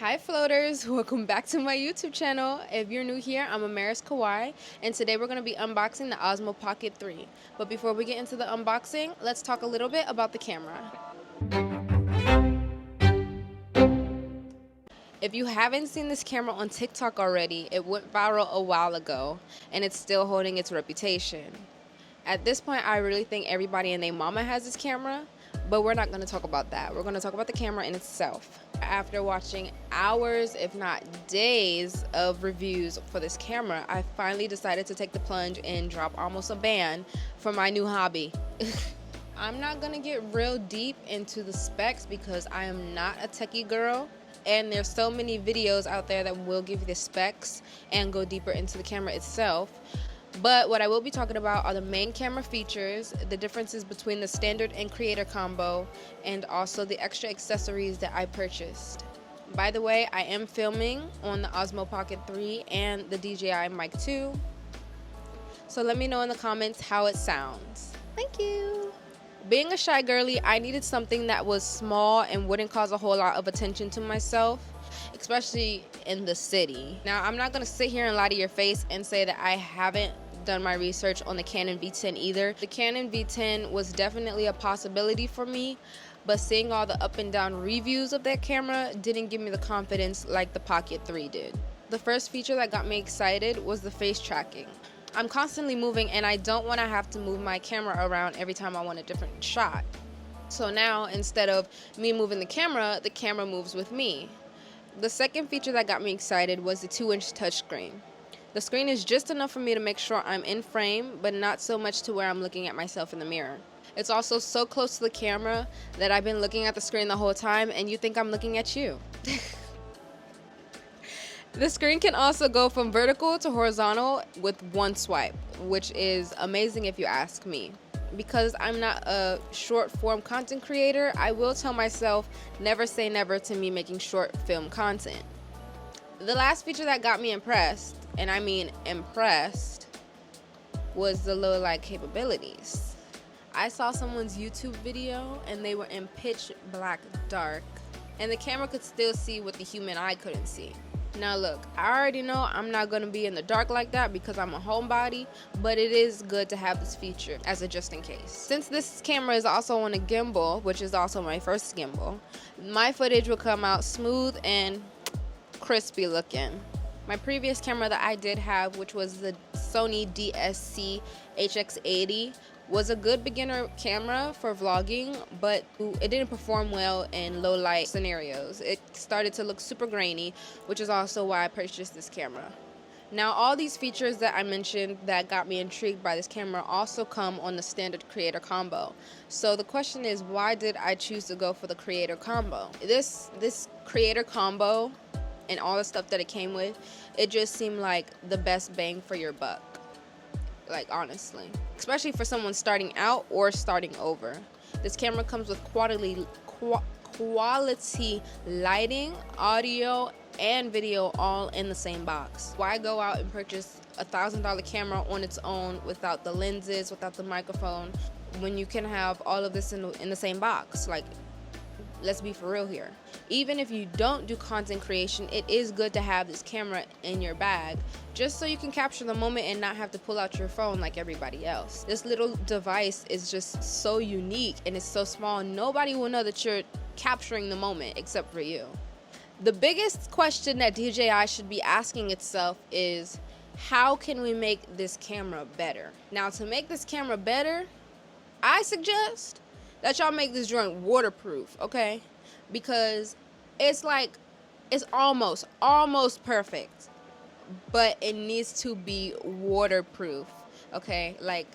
Hi floaters, welcome back to my YouTube channel. If you're new here, I'm Amaris Kauai, and today we're going to be unboxing the Osmo Pocket 3. But before we get into the unboxing, let's talk a little bit about the camera. If you haven't seen this camera on TikTok already, it went viral a while ago, and it's still holding its reputation. At this point, I really think everybody and their mama has this camera, but we're not going to talk about that. We're going to talk about the camera in itself. After watching hours, if not days, of reviews for this camera, I finally decided to take the plunge and drop almost a ban for my new hobby. I'm not going to get real deep into the specs because I am not a techie girl. And there's so many videos out there that will give you the specs and go deeper into the camera itself. But what I will be talking about are the main camera features, the differences between the standard and creator combo, and also the extra accessories that I purchased. By the way, I am filming on the Osmo Pocket 3 and the DJI Mic 2. So let me know in the comments how it sounds. Thank you. Being a shy girly, I needed something that was small and wouldn't cause a whole lot of attention to myself, especially in the city. Now, I'm not going to sit here and lie to your face and say that I haven't done my research on the Canon V10 either. The Canon V10 was definitely a possibility for me, but seeing all the up and down reviews of that camera didn't give me the confidence like the Pocket 3 did. The first feature that got me excited was the face tracking. I'm constantly moving and I don't want to have to move my camera around every time I want a different shot. So now, instead of me moving the camera moves with me. The second feature that got me excited was the 2-inch touchscreen. The screen is just enough for me to make sure I'm in frame, but not so much to where I'm looking at myself in the mirror. It's also so close to the camera that I've been looking at the screen the whole time and you think I'm looking at you. The screen can also go from vertical to horizontal with one swipe, which is amazing if you ask me. Because I'm not a short form content creator, I will tell myself never say never to me making short film content. The last feature that got me impressed, and I mean impressed, was the low light capabilities. I saw someone's YouTube video and they were in pitch black dark, and the camera could still see what the human eye couldn't see. Now look, I already know I'm not going to be in the dark like that because I'm a homebody, but it is good to have this feature as a just in case. Since this camera is also on a gimbal, which is also my first gimbal, my footage will come out smooth and crispy looking. My previous camera that I did have, which was the Sony DSC HX80, was a good beginner camera for vlogging, but it didn't perform well in low light scenarios. It started to look super grainy, which is also why I purchased this camera. Now, all these features that I mentioned that got me intrigued by this camera also come on the standard creator combo. So the question is, why did I choose to go for the creator combo? This creator combo and all the stuff that it came with, it just seemed like the best bang for your buck. Like, honestly, especially for someone starting out or starting over. This camera comes with quality lighting, audio, and video all in the same box. Why go out and purchase a $1,000 camera on its own without the lenses, without the microphone, when you can have all of this in the same box? Like, let's be for real here. Even if you don't do content creation, it is good to have this camera in your bag just so you can capture the moment and not have to pull out your phone like everybody else. This little device is just so unique and it's so small, nobody will know that you're capturing the moment except for you. The biggest question that DJI should be asking itself is, how can we make this camera better? Now, to make this camera better, I suggest that y'all make this joint waterproof, okay? Because it's almost perfect, but it needs to be waterproof, okay? Like,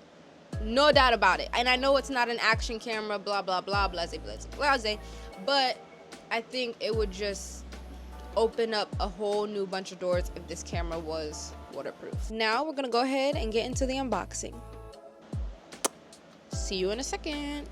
no doubt about it. And I know it's not an action camera, blah, blah, blah, blase, blase, blase, but I think it would just open up a whole new bunch of doors if this camera was waterproof. Now we're gonna go ahead and get into the unboxing. See you in a second.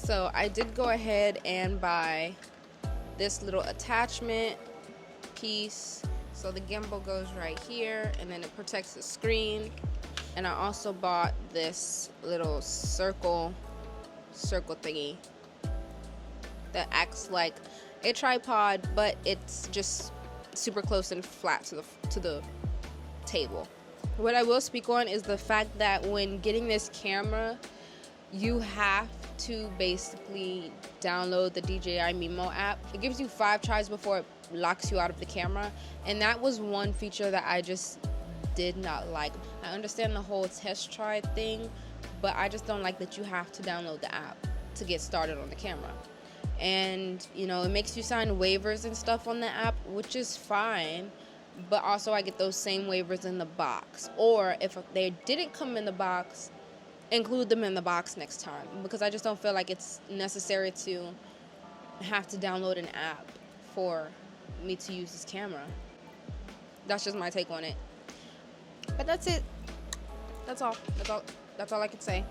So I did go ahead and buy this little attachment piece. So the gimbal goes right here, and then it protects the screen. And I also bought this little circle thingy that acts like a tripod, but it's just super close and flat to the table. What I will speak on is the fact that when getting this camera, you have to basically download the DJI Mimo app. It gives you 5 tries before it locks you out of the camera, and that was one feature that I just did not like. I understand the whole test try thing, but I just don't like that you have to download the app to get started on the camera. And you know, it makes you sign waivers and stuff on the app, which is fine, but also I get those same waivers in the box, or if they didn't come in the box, include them in the box next time, because I just don't feel like it's necessary to have to download an app for me to use this camera. That's just my take on it. But that's it. That's all I can say.